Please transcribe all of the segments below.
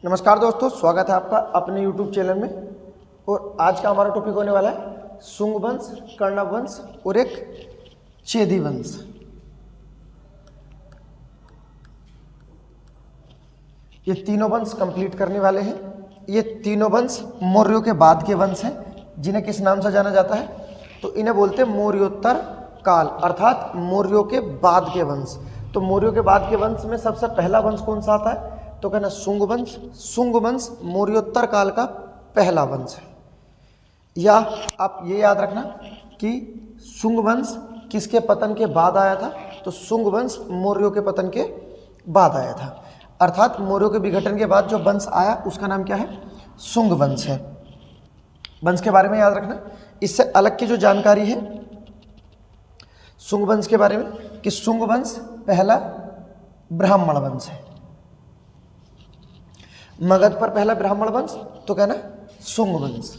नमस्कार दोस्तों, स्वागत है आपका अपने YouTube चैनल में। और आज का हमारा टॉपिक होने वाला है शुंग वंश, कर्णव वंश और एक चेदी वंश। ये तीनों वंश कंप्लीट करने वाले हैं। ये तीनों वंश मौर्यों के बाद के वंश हैं, जिन्हें किस नाम से जाना जाता है? तो इन्हें बोलते हैं मौर्योत्तर काल, अर्थात मौर्यों के बाद के वंश। तो मौर्यों के बाद के वंश में सबसे पहला वंश कौन सा आता है? तो कहना शुंग वंश। शुंग वंश मौर्योत्तर काल का पहला वंश है। या आप ये याद रखना कि शुंग वंश किसके पतन के बाद आया था? तो शुंग वंश मौर्यों के पतन के बाद आया था, अर्थात मौर्यों के विघटन के बाद जो वंश आया उसका नाम क्या है? शुंग वंश है। वंश के बारे में याद रखना। इससे अलग की जो जानकारी है शुंग वंश के बारे में कि शुंग वंश पहला ब्राह्मण वंश है। मगध पर पहला ब्राह्मण वंश तो कहना शुंग वंश।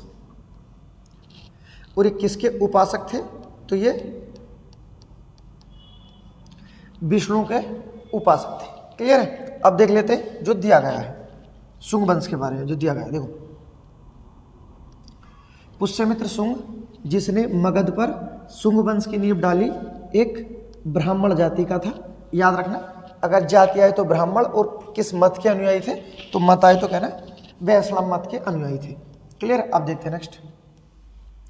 और ये किसके उपासक थे? तो ये विष्णु के उपासक थे। क्लियर है? अब देख लेते हैं जो दिया गया है शुंग वंश के बारे में। जो दिया गया है देखो, पुष्यमित्र शुंग, जिसने मगध पर शुंग वंश की नींव डाली, एक ब्राह्मण जाति का था। याद रखना, अगर जाति आए तो ब्राह्मण, और किस मत के अनुयायी थे? तो मत आए तो कहना वैष्णव मत के अनुयायी थे। क्लियर? अब देखते हैं नेक्स्ट।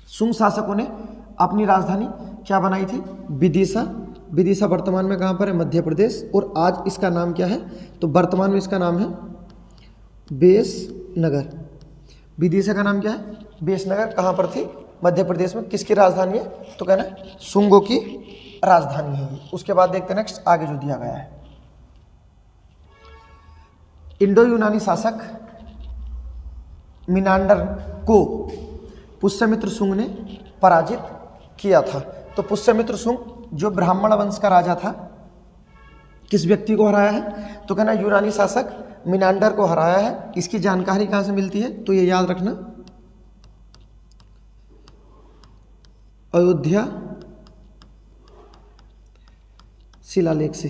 शुंग शासकों ने अपनी राजधानी क्या बनाई थी? विदिशा। विदिशा वर्तमान में कहाँ पर है? मध्य प्रदेश। और आज इसका नाम क्या है? तो वर्तमान में इसका नाम है बेसनगर। विदिशा का नाम क्या है? बेसनगर। कहाँ पर थी? मध्य प्रदेश में। किसकी राजधानी है? तो कहना शुंगों की राजधानी है ये। उसके बाद देखते हैं नेक्स्ट आगे जो दिया गया है। इंडो यूनानी शासक मिनांडर को पुष्यमित्र शुंग ने पराजित किया था। तो पुष्यमित्र शुंग जो ब्राह्मण वंश का राजा था, किस व्यक्ति को हराया है? तो कहना यूनानी शासक मिनांडर को हराया है। इसकी जानकारी कहाँ से मिलती है? तो ये याद रखना, अयोध्या शिलालेख से।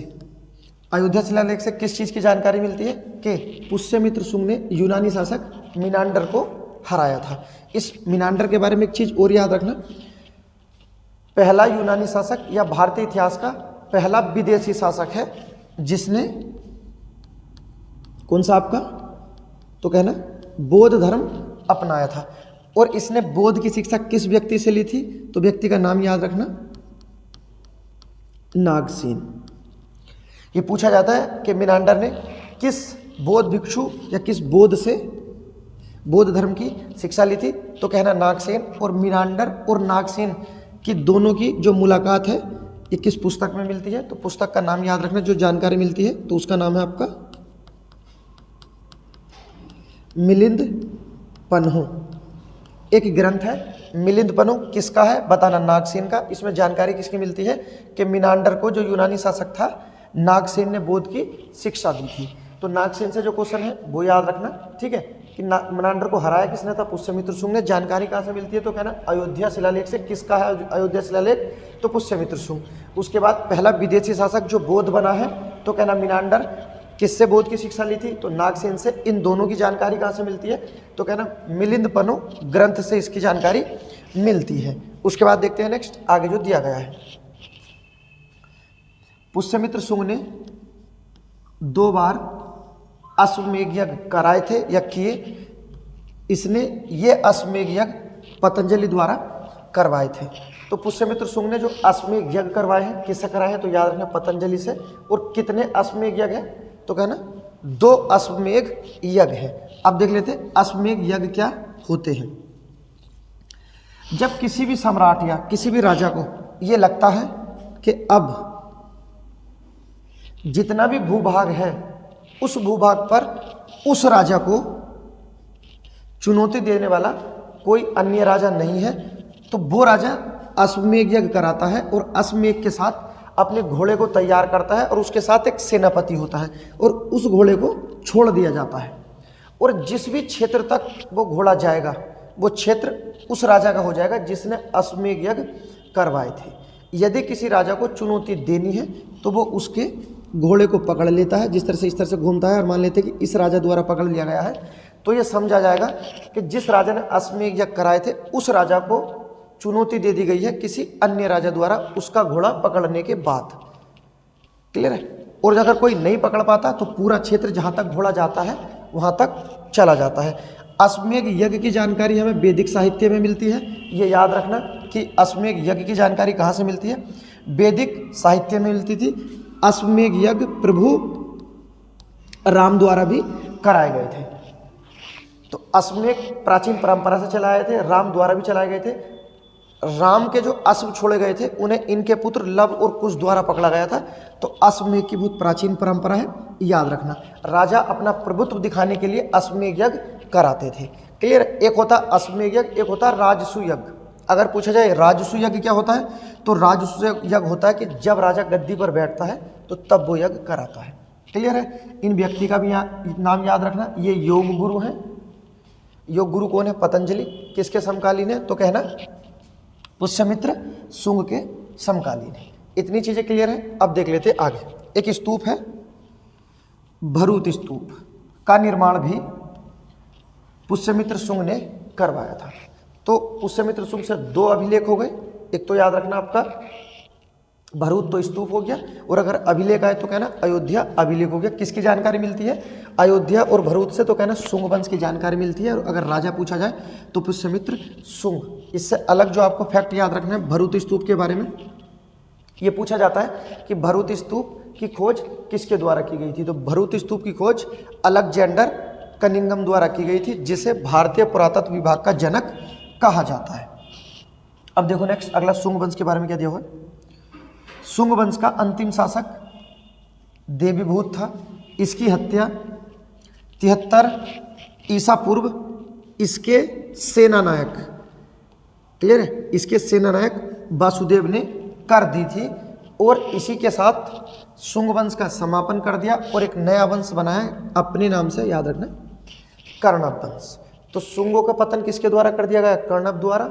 अयोध्या शिलालेख से किस चीज़ की जानकारी मिलती है? कि पुष्यमित्र शुंग ने यूनानी शासक मिनांडर को हराया था। इस मिनांडर के बारे में एक चीज़ और याद रखना, पहला यूनानी शासक या भारतीय इतिहास का पहला विदेशी शासक है जिसने कौन सा आपका? तो कहना बौद्ध धर्म अपनाया था। और इसने बौद्ध की शिक्षा किस व्यक्ति से ली थी? तो व्यक्ति का नाम याद रखना, नागसेन। ये पूछा जाता है कि मिनांडर ने किस बौद्ध भिक्षु या किस बौद्ध से बौद्ध धर्म की शिक्षा ली थी? तो कहना नागसेन। और मिनांडर और नागसेन की दोनों की जो मुलाकात है ये किस पुस्तक में मिलती है? तो पुस्तक का नाम याद रखना। जो जानकारी मिलती है तो उसका नाम है आपका मिलिंद पन्हो। एक ग्रंथ है मिलिंद पन्हो। किसका है? बताना नागसेन का। इसमें जानकारी किसकी मिलती है? कि मिनांडर को जो यूनानी शासक था नागसेन ने बौद्ध की शिक्षा दी थी। तो नागसेन से जो क्वेश्चन है वो याद रखना, ठीक है? कि मिनांडर को हराया किसने था? पुष्यमित्र शुंग ने। जानकारी कहाँ से मिलती है? तो कहना अयोध्या शिलालेख से। किसका है अयोध्या शिलालेख? तो पुष्यमित्र शुंग। उसके बाद पहला विदेशी शासक जो बौद्ध बना है तो कहना मिनांडर। किससे बौद्ध की शिक्षा ली थी? तो नागसेन से। इन दोनों की जानकारी कहाँ से मिलती है? तो कहना मिलिंद पन्हो ग्रंथ से इसकी जानकारी मिलती है। उसके बाद देखते हैं नेक्स्ट आगे जो दिया गया है। पुष्यमित्र शुंग ने 2 बार अश्वमेध यज्ञ कराए थे या किए। इसने ये अश्वमेध यज्ञ पतंजलि द्वारा करवाए थे। तो पुष्यमित्र शुंग ने जो अश्वमेध यज्ञ करवाए हैं किससे कराए हैं? तो याद रखना पतंजलि से। और कितने अश्वमेध यज्ञ हैं? तो कहना 2 अश्वमेध यज्ञ है। अब देख लेते हैं अश्वमेध यज्ञ क्या होते हैं। जब किसी भी सम्राट या किसी भी राजा को ये लगता है कि अब जितना भी भूभाग है उस भूभाग पर उस राजा को चुनौती देने वाला कोई अन्य राजा नहीं है, तो वो राजा अश्वमेध यज्ञ कराता है और अश्वमेध के साथ अपने घोड़े को तैयार करता है और उसके साथ एक सेनापति होता है और उस घोड़े को छोड़ दिया जाता है। और जिस भी क्षेत्र तक वो घोड़ा जाएगा वो क्षेत्र उस राजा का हो जाएगा जिसने अश्वमेध यज्ञ करवाए थे। यदि किसी राजा को चुनौती देनी है तो वो उसके घोड़े को पकड़ लेता है, जिस तरह से इस तरह से घूमता है और मान लेते हैं कि इस राजा द्वारा पकड़ लिया गया है, तो ये समझा जाएगा कि जिस राजा ने अश्वमेध यज्ञ कराए थे उस राजा को चुनौती दे दी गई है किसी अन्य राजा द्वारा उसका घोड़ा पकड़ने के बाद। क्लियर है? और अगर कोई नहीं पकड़ पाता तो पूरा क्षेत्र जहाँ तक घोड़ा जाता है वहाँ तक चला जाता है। अश्वमेध यज्ञ की जानकारी हमें वैदिक साहित्य में मिलती है। ये याद रखना कि अश्वमेध यज्ञ की जानकारी कहाँ से मिलती है? वैदिक साहित्य में मिलती थी। अश्वमेध यज्ञ प्रभु राम द्वारा भी कराए गए थे। तो अश्वमेध प्राचीन परंपरा से चलाए थे, राम द्वारा भी चलाए गए थे। राम के जो अश्व छोड़े गए थे उन्हें इनके पुत्र लव और कुश द्वारा पकड़ा गया था। तो अश्वमेध की बहुत प्राचीन परंपरा है, याद रखना। राजा अपना प्रभुत्व दिखाने के लिए अश्वमेध यज्ञ कराते थे। क्लियर? एक होता अश्वमेध यज्ञ, एक होता राजसू यज्ञ। अगर पूछा जाए राजसू यज्ञ क्या होता है, तो राजसू यज्ञ होता है कि जब राजा गद्दी पर बैठता है तो तब वो यज्ञ कराता है। क्लियर है? इन व्यक्ति का भी नाम याद रखना। ये योग गुरु हैं। योग गुरु कौन है? पतंजलि। किसके समकालीन है? तो कहना पुष्यमित्र शुंग के समकालीन है। इतनी चीजें क्लियर है। अब देख लेते आगे। एक स्तूप है भरूत स्तूप, का निर्माण भी पुष्यमित्र शुंग ने करवाया था। तो पुष्यमित्र शुंग से दो अभिलेख हो गए। एक तो याद रखना आपका भरूत तो स्तूप हो गया, और अगर अभिलेख आए तो कहना अयोध्या अभिलेख हो गया। किसकी जानकारी मिलती है? अयोध्या और भरूत से तो कहना शुंग वंश की जानकारी मिलती है। और अगर राजा पूछा जाए तो पुष्यमित्र शुंग। इससे अलग जो आपको फैक्ट याद रखना है भरूत स्तूप के बारे में, ये पूछा जाता है कि भरूत स्तूप की खोज किसके द्वारा की गई थी? तो भरूत स्तूप की खोज अलेक्जेंडर कनिंघम द्वारा की गई थी, जिसे भारतीय पुरातत्व विभाग का जनक कहा जाता है। अब देखो नेक्स्ट अगला शुंग वंश के बारे में क्या दिया हुआ है। शुंग वंश का अंतिम शासक देवीभूत था। इसकी हत्या 73 ईसा पूर्व इसके सेनानायक, क्लियर है, इसके सेनानायक वासुदेव ने कर दी थी। और इसी के साथ शुंग वंश का समापन कर दिया और एक नया वंश बनाया अपने नाम से, याद रखना, कर्णव वंश। तो शुंगों का पतन किसके द्वारा कर दिया गया? कर्णव द्वारा।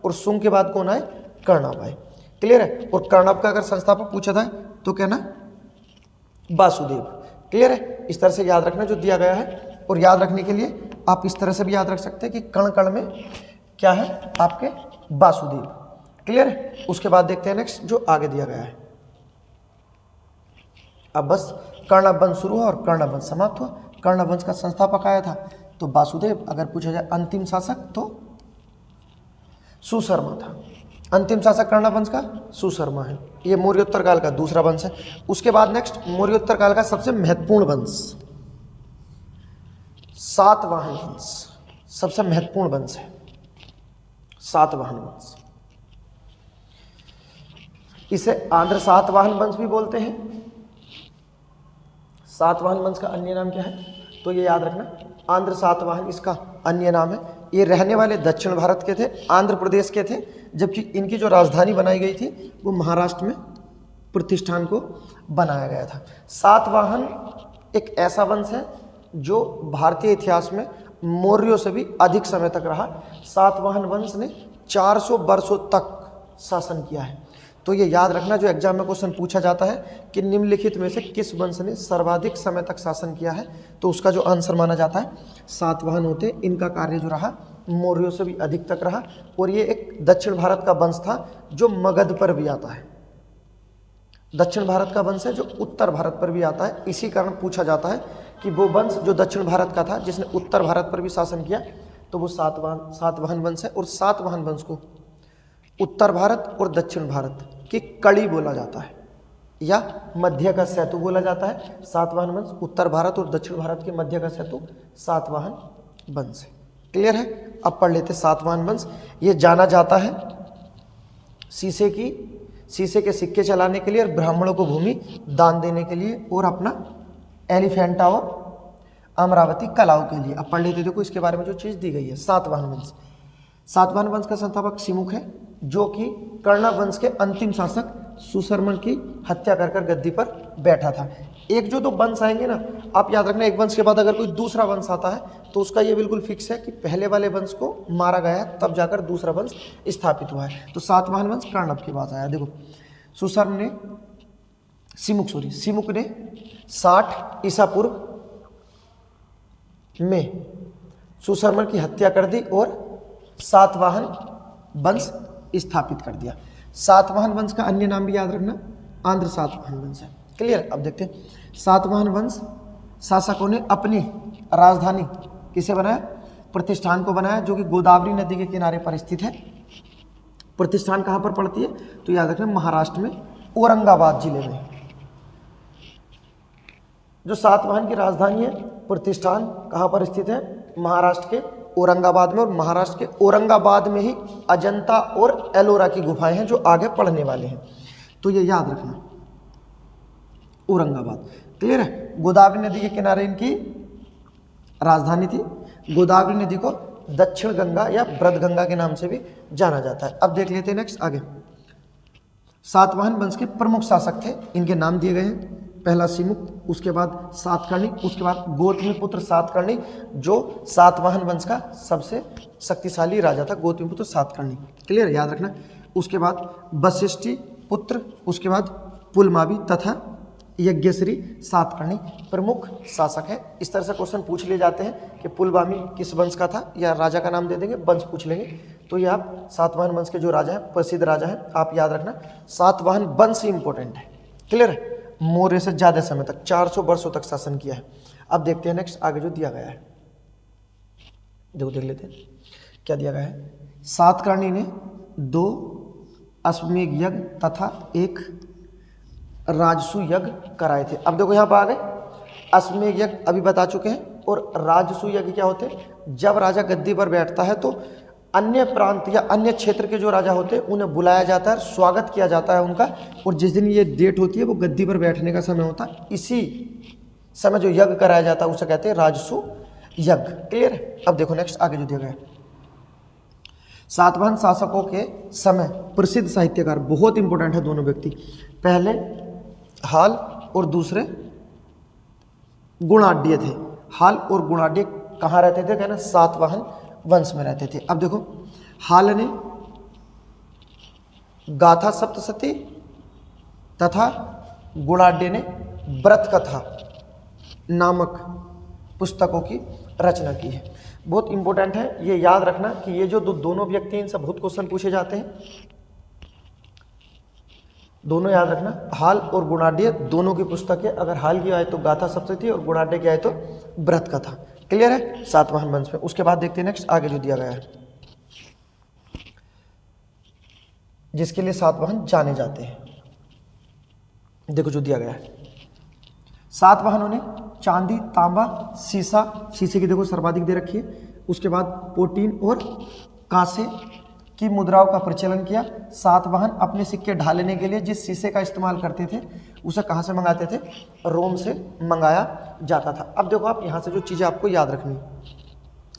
और शुंग के बाद कौन आए? कर्णव आए। क्लियर है? और कर्णव का अगर संस्थापक पूछा था तो कहना वासुदेव। क्लियर है? इस तरह से याद रखना जो दिया गया है। और याद रखने के लिए आप इस तरह से भी याद रख सकते हैं कि कण कण में क्या है आपके? वासुदेव। क्लियर है? उसके बाद देखते हैं नेक्स्ट जो आगे दिया गया है। अब बस कर्णव वंश शुरू हुआ और कर्णव वंश समाप्त हुआ। कर्णव वंश का संस्थापक आया था तो वासुदेव। अगर पूछा जाए अंतिम शासक तो सुशर्मा था। अंतिम शासक कर्णव वंश का सुशर्मा है। ये मौर्योत्तर काल का दूसरा वंश है। उसके बाद नेक्स्ट मौर्योत्तर काल का सबसे महत्वपूर्ण वंश सातवाहन वंश, सबसे महत्वपूर्ण वंश है सातवाहन वंश। इसे आंध्र सातवाहन वंश भी बोलते हैं। सातवाहन वंश का अन्य नाम क्या है? तो ये याद रखना, आंध्र सातवाहन इसका अन्य नाम है। ये रहने वाले दक्षिण भारत के थे, आंध्र प्रदेश के थे, जबकि इनकी जो राजधानी बनाई गई थी वो महाराष्ट्र में प्रतिष्ठान को बनाया गया था। सातवाहन एक ऐसा वंश है जो भारतीय इतिहास में मौर्यों से भी अधिक समय तक रहा। सातवाहन वंश ने 400 वर्षों तक शासन किया है। तो ये याद रखना, जो एग्जाम में क्वेश्चन पूछा जाता है कि निम्नलिखित में से किस वंश ने सर्वाधिक समय तक शासन किया है, तो उसका जो आंसर माना जाता है सातवाहन होते। इनका कार्य जो रहा मौर्यों से भी अधिक तक रहा। और ये एक दक्षिण भारत का वंश था जो मगध पर भी आता है। दक्षिण भारत का वंश है जो उत्तर भारत पर भी आता है। इसी कारण पूछा जाता है कि वो वंश जो दक्षिण भारत का था जिसने उत्तर भारत पर भी शासन किया, तो वो सातवाहन वंश है। और सातवाहन वंश को उत्तर भारत और दक्षिण भारत की कड़ी बोला जाता है या मध्य का सेतु बोला जाता है। सातवाहन वंश उत्तर भारत और दक्षिण भारत के मध्य का सेतु सातवाहन वंश है। क्लियर है? अब पढ़ लेते सातवाहन वंश। ये जाना जाता है शीशे के सिक्के चलाने के लिए और ब्राह्मणों को भूमि दान देने के लिए और अपना एलिफेंटा और अमरावती कलाओं के लिए। अब पढ़ लेते देखो इसके बारे में जो चीज़ दी गई है। सातवाहन वंश, सातवाहन वंश का संस्थापक सिमुख है, जो कि कर्णव वंश के अंतिम शासक सुशर्मन की हत्या कर गद्दी पर बैठा था। एक जो दो वंश आएंगे ना, आप याद रखना, एक वंश के बाद अगर कोई दूसरा वंश आता है तो उसका ये बिल्कुल फिक्स है कि पहले वाले वंश को मारा गया तब जाकर दूसरा वंश स्थापित हुआ है। तो सातवाहन वंश कर्णव के बाद आया। देखो सुशर्म ने सिमुक ने 60 ईसा पूर्व में सुशर्मन की हत्या कर दी और सातवाहन वंश स्थापित कर दिया। सातवाहन वंश का अन्य नाम भी याद रखना, आंध्र सातवाहन वंश है। क्लियर। अब देखते हैं सातवाहन वंश शासकों ने अपनी राजधानी किसे बनाया, प्रतिष्ठान को बनाया, जो कि गोदावरी नदी के किनारे पर स्थित है। प्रतिष्ठान कहाँ पर पड़ती है, तो याद रखना महाराष्ट्र में औरंगाबाद जिले में। जो सातवाहन की राजधानी है, प्रतिष्ठान कहाँ पर स्थित है, महाराष्ट्र के औरंगाबाद में। और महाराष्ट्र के औरंगाबाद में ही अजंता और एलोरा की गुफाएं हैं जो आगे पढ़ने वाले हैं, तो ये याद रखना, औरंगाबाद। क्लियर है। गोदावरी नदी के किनारे इनकी राजधानी थी। गोदावरी नदी को दक्षिण गंगा या ब्रजगंगा के नाम से भी जाना जाता है। अब देख लेते हैं नेक्स्ट आगे। सातवाहन वंश के प्रमुख शासक थे, इनके नाम दिए गए हैं। पहला सिमुक, उसके बाद सातकर्णी, उसके बाद गौतमीपुत्र सातकर्णी, जो सातवाहन वंश का सबसे शक्तिशाली राजा था, गौतमीपुत्र सातकर्णी। क्लियर, याद रखना। उसके बाद वशिष्ठी पुत्र, उसके बाद पुलमावी तथा यज्ञश्री सातकर्णी प्रमुख शासक है। इस तरह से क्वेश्चन पूछ लिए जाते हैं कि पुलमावी किस वंश का था, या राजा का नाम दे देंगे, वंश पूछ लेंगे, तो ये आप सातवाहन वंश के जो राजा हैं, प्रसिद्ध राजा हैं, आप याद रखना। सातवाहन वंश ही इंपॉर्टेंट है। क्लियर है। मौर्य से ज़्यादा समय तक 400 वर्षों तक शासन किया है। अब देखते हैं नेक्स्ट आगे जो दिया गया है, देखो देख लेते हैं क्या दिया गया है। सातकर्णी ने 2 अश्वमेध यज्ञ तथा 1 राजसू यज्ञ कराए थे। अब देखो यहाँ पर आ गए, अश्वमेध यज्ञ अभी बता चुके हैं, और राजसू यज्ञ क्या होते हैं, जब राजा गद्दी पर बैठता है तो अन्य प्रांत या अन्य क्षेत्र के जो राजा होते हैं उन्हें बुलाया जाता है, स्वागत किया जाता है उनका, और जिस दिन ये डेट होती है वो गद्दी पर बैठने का समय होता है, इसी समय जो यज्ञ कराया जाता है उसे कहते हैं राजसू यज्ञ। क्लियर है। अब देखो नेक्स्ट आगे जो दिया गया है। सातवाहन शासकों के समय प्रसिद्ध साहित्यकार, बहुत इंपॉर्टेंट है दोनों व्यक्ति, पहले हाल और दूसरे गुणाढ्य थे। हाल और गुणाढ्य कहाँ रहते थे, कहना सातवाहन वंश में रहते थे। अब देखो, हाल ने गाथा सप्तशती तथा गुणाढ्य ने व्रत कथा नामक पुस्तकों की रचना की है। बहुत इंपॉर्टेंट है, ये याद रखना कि ये जो दोनों व्यक्ति हैं इनसे बहुत क्वेश्चन पूछे जाते हैं। दोनों याद रखना, हाल और गुणाढ्य दोनों की पुस्तक है। अगर हाल की आए तो गाथा सप्तशती और गुणाढ्य की आए तो व्रत कथा। क्लियर है। सातवाहन वंश में। उसके बाद देखते हैं नेक्स्ट आगे जो दिया गया है, जिसके लिए सातवाहन जाने जाते हैं। देखो जो दिया गया है, सातवाहनों ने चांदी, तांबा, सीसा, शीशे की देखो सर्वाधिक दे रखी है, उसके बाद पोटीन और कांसे की मुद्राओं का प्रचलन किया। सातवाहन अपने सिक्के ढालने के लिए जिस शीशे का इस्तेमाल करते थे उसे कहाँ से मंगाते थे, रोम से मंगाया जाता था। अब देखो आप यहाँ से जो चीज़ें आपको याद रखनी,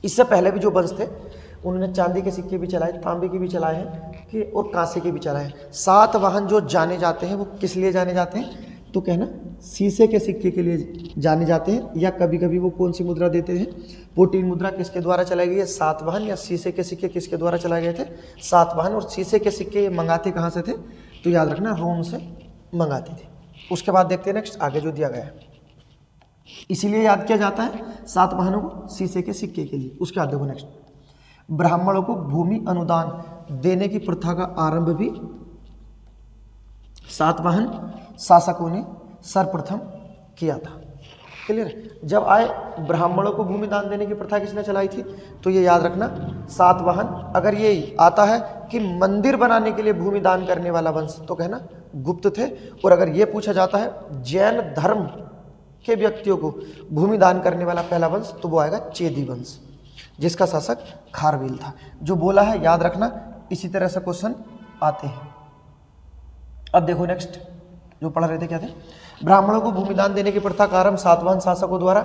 इससे पहले भी जो वंश थे उन्होंने चांदी के सिक्के भी चलाए, तांबे के भी चलाए हैं कि और कांसे के भी चलाए हैं। सातवाहन जो जाने जाते हैं वो किस लिए जाने जाते हैं, तो कहना शीशे के सिक्के के लिए जाने जाते हैं, या कभी कभी वो कौन सी मुद्रा देते हैं, पोटीन मुद्रा किसके द्वारा चलाई गई है, सातवाहन, या शीशे के सिक्के किसके द्वारा चलाए गए थे, सातवाहन। और शीशे के सिक्के मंगाते कहाँ से थे, तो याद रखना रोम से मंगाते थे। उसके बाद देखते हैं नेक्स्ट आगे जो दिया गया है, इसीलिए याद किया जाता है सातवाहनों को शीशे के सिक्के के लिए। उसके बाद देखो नेक्स्ट, ब्राह्मणों को भूमि अनुदान देने की प्रथा का आरंभ भी सातवाहन शासकों ने सर्वप्रथम किया था। क्लियर। जब आए ब्राह्मणों को भूमि दान देने की प्रथा किसने चलाई थी, तो ये याद रखना सातवाहन। अगर ये आता है कि मंदिर बनाने के लिए भूमि दान करने वाला वंश, तो कहना गुप्त थे। और अगर ये पूछा जाता है जैन धर्म के व्यक्तियों को भूमि दान करने वाला पहला वंश, तो वो आएगा चेदी वंश, जिसका शासक खारवेल था। जो बोला है याद रखना, इसी तरह से क्वेश्चन आते हैं। अब देखो नेक्स्ट जो पढ़ रहे थे क्या थे, ब्राह्मणों को भूमि दान देने की प्रथा का आरंभ सातवाहन शासकों द्वारा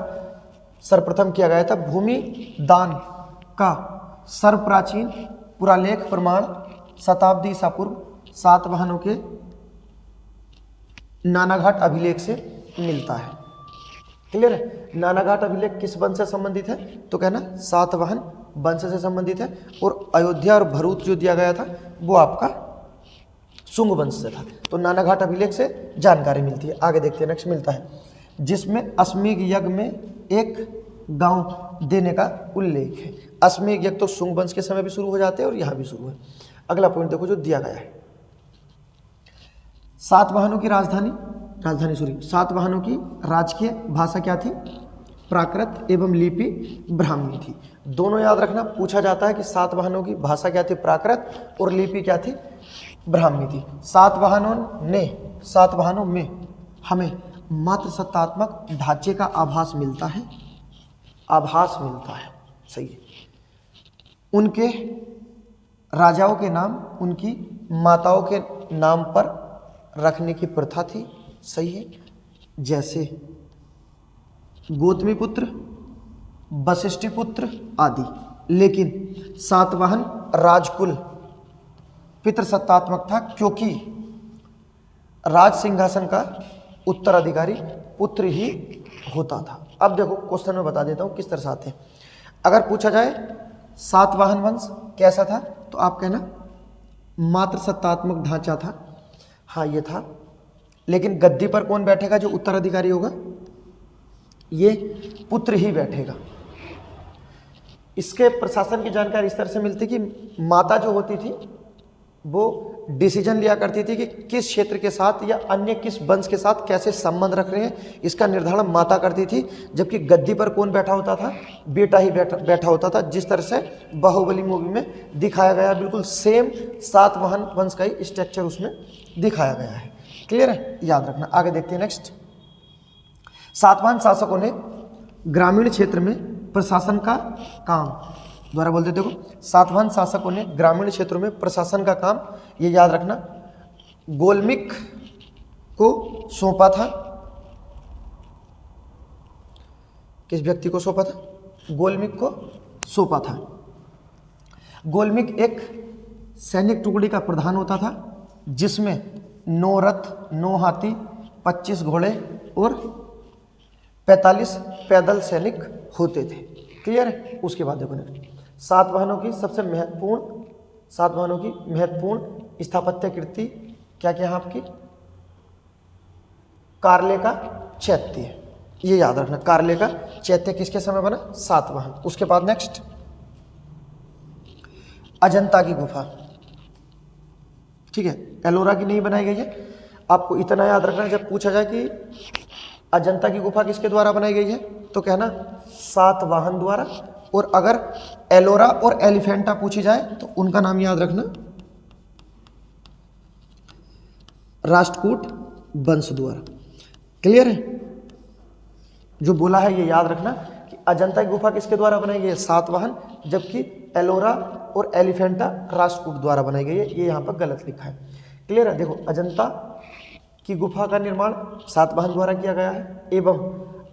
सर्वप्रथम किया गया था। भूमि दान का सर्वप्राचीन पुरालेख प्रमाण शताब्दी ईसा पूर्व सातवाहनों के नानाघाट अभिलेख से मिलता है। क्लियर है। नानाघाट अभिलेख किस वंश से संबंधित है, तो कहना सातवाहन वंश से संबंधित है। और अयोध्या और भरूच जो दिया गया था वो आपका शुंग वंश से था। तो नानाघाट अभिलेख से जानकारी मिलती है। आगे देखते हैं, नेक्स्ट मिलता है जिसमें अश्वमेध यज्ञ में एक गांव देने का उल्लेख है। अश्वमेध यज्ञ तो शुंग वंश के समय भी शुरू हो जाते हैं और यहाँ भी शुरू है। अगला पॉइंट देखो जो दिया गया है, सातवाहनों की सातवाहनों की राजकीय भाषा क्या थी? प्राकृत एवं लिपि ब्राह्मी थी। दोनों याद रखना, पूछा जाता है कि सातवाहनों की भाषा क्या थी? प्राकृत, और लिपि क्या थी? ब्राह्मी थी। सातवाहनों में हमें मात्र सत्तात्मक ढांचे का आभास मिलता है, सही है। उनके राजाओं के नाम उनकी माताओं के नाम पर रखने की प्रथा थी, सही है। जैसे गौतमीपुत्र, वशिष्ठिपुत्र आदि। लेकिन सातवाहन राजकुल पितृसत्तात्मक था, क्योंकि राज सिंहासन का उत्तराधिकारी पुत्र ही होता था। अब देखो क्वेश्चन में बता देता हूँ किस तरह से आते हैं। अगर पूछा जाए सातवाहन वंश कैसा था, तो आप कहना मात्र सत्तात्मक ढांचा था। हाँ ये था, लेकिन गद्दी पर कौन बैठेगा जो उत्तराधिकारी होगा? ये पुत्र ही बैठेगा। इसके प्रशासन की जानकारी इस तरह से मिलती कि माता जो होती थी वो डिसीजन लिया करती थी कि किस क्षेत्र के साथ या अन्य किस वंश के साथ कैसे संबंध रख रहे हैं, इसका निर्धारण माता करती थी। जबकि गद्दी पर कौन बैठा होता था? बेटा ही बैठा होता था। जिस तरह से बाहुबली मूवी में दिखाया गया, बिल्कुल सेम सातवाहन वंश का ही स्ट्रक्चर उसमें दिखाया गया है। क्लियर है, याद रखना। आगे देखते हैं नेक्स्ट। सातवाहन शासकों ने ग्रामीण क्षेत्र में प्रशासन का काम, दोबारा बोलते देखो, सातवाहन शासकों ने ग्रामीण क्षेत्रों में प्रशासन का काम, ये याद रखना, गोलमिक को सौंपा था। किस व्यक्ति को सौंपा था? गोलमिक को सौंपा था। गोलमिक एक सैनिक टुकड़ी का प्रधान होता था, जिसमें 9 रथ, 9 हाथी, 25 घोड़े और 45 पैदल सैनिक होते थे। क्लियर है। उसके बाद देखो सातवाहनों की महत्वपूर्ण स्थापत्य कृति क्या क्या है आपकी? कार्ले का चैत्य, ये याद रखना। कार्ले का चैत्य किसके समय बना? सातवाहन। उसके बाद नेक्स्ट अजंता की गुफा, ठीक है, एलोरा की नहीं बनाई गई है। आपको इतना याद रखना, जब पूछा जाए कि अजंता की गुफा किसके द्वारा बनाई गई है, तो कहना सातवाहन द्वारा। और अगर एलोरा और एलिफेंटा पूछी जाए तो उनका नाम याद रखना राष्ट्रकूट वंश द्वारा। क्लियर है। जो बोला है ये याद रखना कि अजंता की गुफा किसके द्वारा बनाई गई है? सातवाहन। जबकि एलोरा और एलिफेंटा राष्ट्रकूट द्वारा बनाई गई है, ये यहाँ पर गलत लिखा है। क्लियर है। देखो अजंता की गुफा का निर्माण सातवाहन द्वारा किया गया है, एवं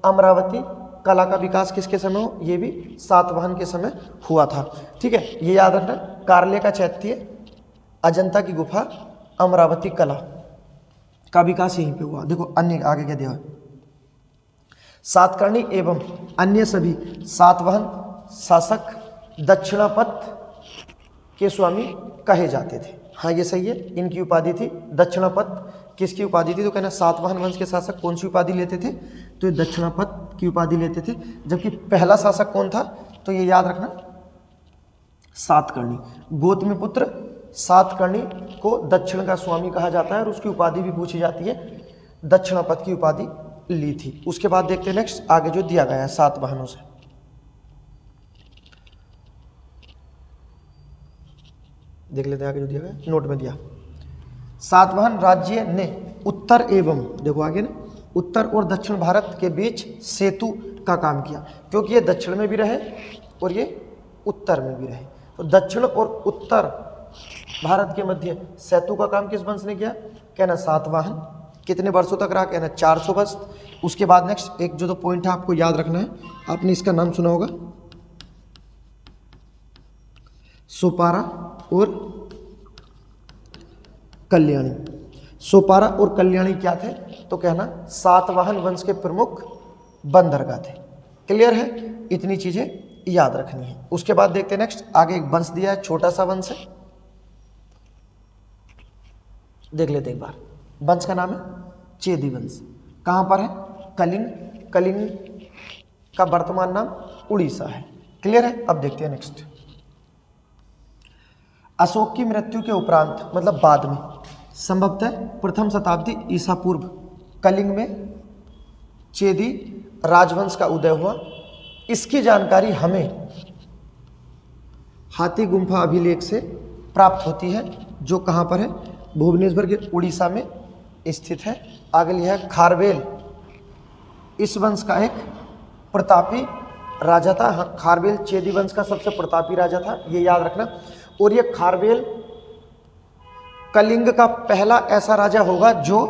अमरावती कला का विकास किसके समय हो? ये भी सातवाहन के समय हुआ था। ठीक है, ये याद रखना। कार्ले का चैत्य, अजंता की गुफा, अमरावती कला का विकास यहीं पे हुआ। देखो अन्य आगे क्या दिया? सातकर्णी एवं अन्य सभी सातवाहन शासक दक्षिणापथ के स्वामी कहे जाते थे। हाँ ये सही है, इनकी उपाधि थी दक्षिणापथ। किसकी उपाधि थी? तो कहना सातवाहन वंश के शासक कौन सी उपाधि लेते थे? तो ये दक्षिणापथ की उपाधि लेते थे। जबकि पहला शासक कौन था? तो ये याद रखना सातकर्णी। गौतमीपुत्र सातकर्णी को दक्षिण का स्वामी कहा जाता है और उसकी उपाधि भी पूछी जाती है, दक्षिणापथ की उपाधि ली थी। उसके बाद देखते हैं नेक्स्ट आगे जो दिया गया है सातवाहनों से। देख लेते हैं आगे जो दिया गया, नोट में दिया। सातवाहन राज्य ने उत्तर एवं, देखो आगे ना, उत्तर और दक्षिण भारत के बीच सेतु का काम किया, क्योंकि ये दक्षिण में भी रहे और ये उत्तर में भी रहे। तो दक्षिण और उत्तर भारत के मध्य सेतु का काम किस वंश ने किया? कहना सातवाहन। कितने वर्षों तक रहा? कहना 400 वर्ष। उसके बाद नेक्स्ट एक जो पॉइंट है आपको याद रखना है, आपने इसका नाम सुना होगा, सोपारा और कल्याणी। सोपारा और कल्याणी क्या थे? तो कहना सातवाहन वंश के प्रमुख बंदरगाह थे। क्लियर है, इतनी चीजें याद रखनी है। उसके बाद देखते हैं नेक्स्ट आगे एक वंश दिया है, छोटा सा वंश है, देख लेते एक बार। वंश का नाम है चेदी वंश। कहाँ पर है? कलिंग। कलिंग का वर्तमान नाम उड़ीसा है। क्लियर है? अब देखते हैं नेक्स्ट। अशोक की मृत्यु के उपरांत मतलब बाद में संभवतः प्रथम शताब्दी ईसा पूर्व कलिंग में चेदी राजवंश का उदय हुआ। इसकी जानकारी हमें हाथी गुम्फा अभिलेख से प्राप्त होती है, जो कहाँ पर है? भुवनेश्वर के उड़ीसा में स्थित है। आगे लिखा है खारवेल इस वंश का एक प्रतापी राजा था। हाँ, खारवेल चेदी वंश का सबसे प्रतापी राजा था, ये याद रखना। और ये खारवेल कलिंग का पहला ऐसा राजा होगा जो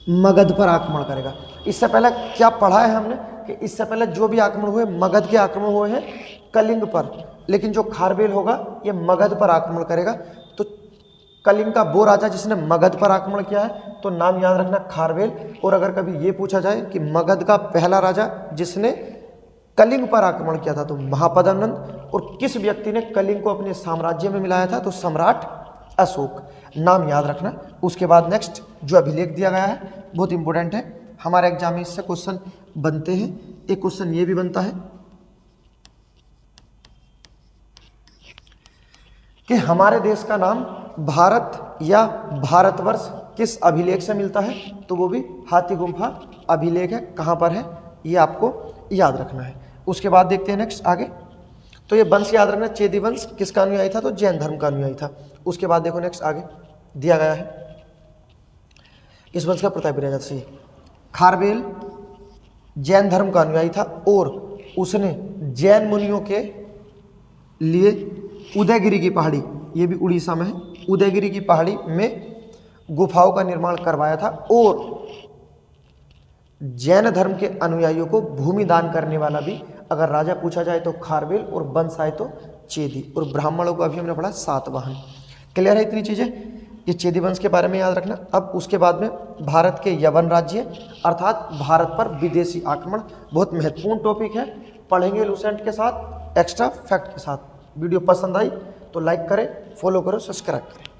मगध पर आक्रमण करेगा। इससे पहले क्या पढ़ा है हमने कि इससे पहले जो भी आक्रमण हुए मगध के आक्रमण हुए हैं कलिंग पर, लेकिन जो खारवेल होगा ये मगध पर आक्रमण करेगा। तो कलिंग का वो राजा जिसने मगध पर आक्रमण किया है, तो नाम याद रखना खारवेल। और अगर कभी ये पूछा जाए कि मगध का पहला राजा जिसने कलिंग पर आक्रमण किया था, तो महापद्मनंद। और किस व्यक्ति ने कलिंग को अपने साम्राज्य में मिलाया था, तो सम्राट अशोक। नाम याद रखना। उसके बाद नेक्स्ट जो अभिलेख दिया गया है बहुत इंपॉर्टेंट है, हमारे एग्जाम में इससे क्वेश्चन बनते हैं। एक क्वेश्चन ये भी बनता है कि हमारे देश का नाम भारत या भारतवर्ष किस अभिलेख से मिलता है, तो वो भी हाथी गुम्फा अभिलेख है। कहाँ पर है ये आपको याद रखना है। उसके बाद देखते हैं नेक्स्ट आगे। तो ये वंश याद रखना, चेदी वंश किसका अनुयायी था, तो जैन धर्म का अनुयायी था। उसके बाद देखो नेक्स्ट आगे दिया गया है इस वंश का प्रतापी राजा था खारवेल जैन धर्म का अनुयायी था और उसने जैन मुनियों के लिए उदयगिरी की पहाड़ी, ये भी उड़ीसा में है, उदयगिरी की पहाड़ी में गुफाओं का निर्माण करवाया था। और जैन धर्म के अनुयायियों को भूमि दान करने वाला भी अगर राजा पूछा जाए तो खारवेल, और वंश आए तो चेदी। और ब्राह्मणों को अभी हमने पढ़ा सातवाहन। क्लियर है इतनी चीजें? ये चेदी वंश के बारे में याद रखना। अब उसके बाद में भारत के यवन राज्य अर्थात भारत पर विदेशी आक्रमण, बहुत महत्वपूर्ण टॉपिक है, पढ़ेंगे लूसेंट के साथ, एक्स्ट्रा फैक्ट के साथ। वीडियो पसंद आई तो लाइक करें, फॉलो करो, सब्सक्राइब करें।